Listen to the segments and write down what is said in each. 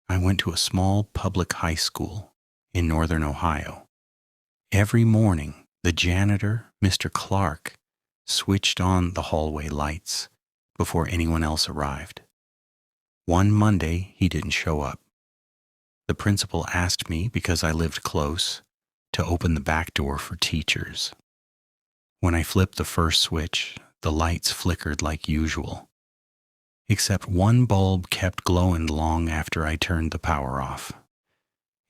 I went to a small public high school in northern Ohio. Every morning, the janitor, Mr. Clark, switched on the hallway lights before anyone else arrived. One Monday, he didn't show up. The principal asked me, because I lived close, to open the back door for teachers. When I flipped the first switch, the lights flickered like usual. Except one bulb kept glowing long after I turned the power off.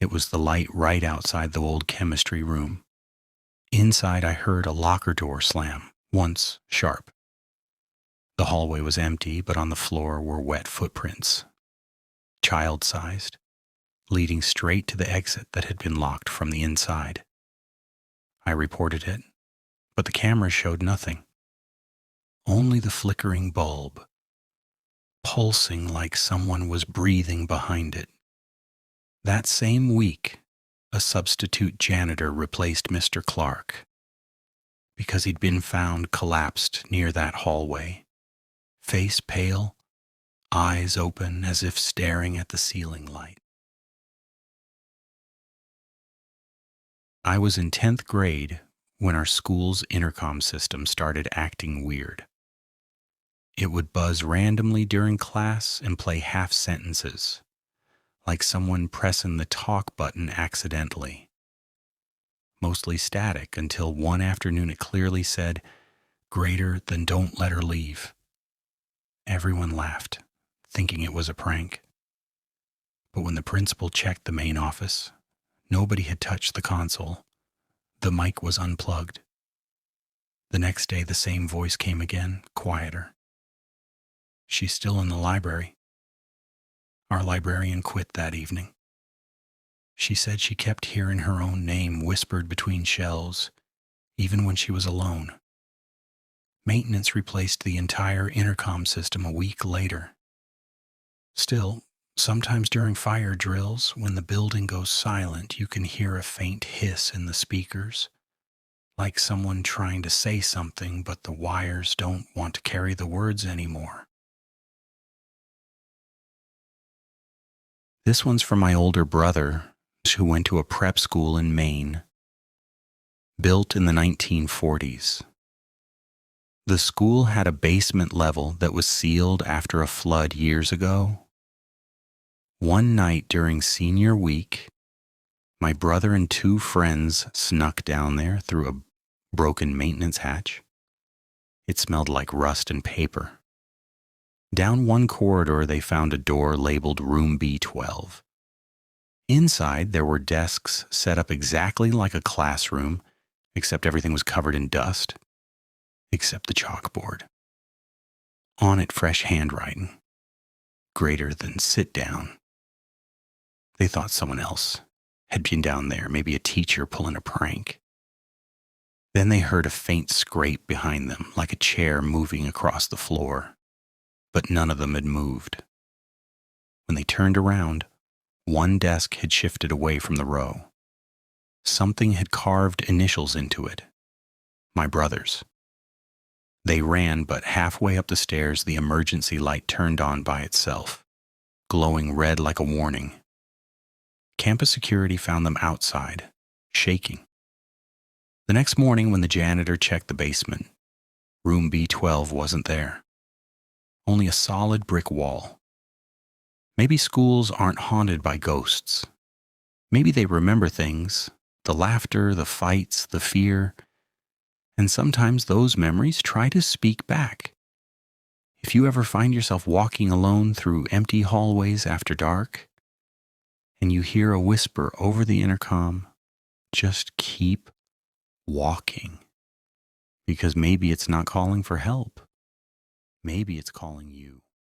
It was the light right outside the old chemistry room. Inside, I heard a locker door slam, once sharp. The hallway was empty, but on the floor were wet footprints, child-sized, leading straight to the exit that had been locked from the inside. I reported it, but the camera showed nothing. Only the flickering bulb, pulsing like someone was breathing behind it. That same week, a substitute janitor replaced Mr. Clark because he'd been found collapsed near that hallway, face pale, eyes open as if staring at the ceiling light. I was in 10th grade when our school's intercom system started acting weird. It would buzz randomly during class and play half sentences, like someone pressing the talk button accidentally. Mostly static until one afternoon it clearly said, "Greater than don't let her leave." Everyone laughed, thinking it was a prank. But when the principal checked the main office, nobody had touched the console. The mic was unplugged. The next day, the same voice came again, quieter. "She's still in the library." Our librarian quit that evening. She said she kept hearing her own name whispered between shelves, even when she was alone. Maintenance replaced the entire intercom system a week later. Still, sometimes during fire drills, when the building goes silent, you can hear a faint hiss in the speakers, like someone trying to say something, but the wires don't want to carry the words anymore. This one's from my older brother, who went to a prep school in Maine. Built in the 1940s. The school had a basement level that was sealed after a flood years ago. One night during senior week, my brother and two friends snuck down there through a broken maintenance hatch. It smelled like rust and paper. Down one corridor, they found a door labeled Room B12. Inside, there were desks set up exactly like a classroom, except everything was covered in dust, except the chalkboard. On it, fresh handwriting, greater than sit down. They thought someone else had been down there, maybe a teacher pulling a prank. Then they heard a faint scrape behind them, like a chair moving across the floor, but none of them had moved. When they turned around, one desk had shifted away from the row. Something had carved initials into it. My brother's. They ran, but halfway up the stairs, the emergency light turned on by itself, glowing red like a warning. Campus security found them outside, shaking. The next morning, when the janitor checked the basement, room B12 wasn't there. Only a solid brick wall. Maybe schools aren't haunted by ghosts. Maybe they remember things, the laughter, the fights, the fear, and sometimes those memories try to speak back. If you ever find yourself walking alone through empty hallways after dark, and you hear a whisper over the intercom, just keep walking. Because maybe it's not calling for help. Maybe it's calling you.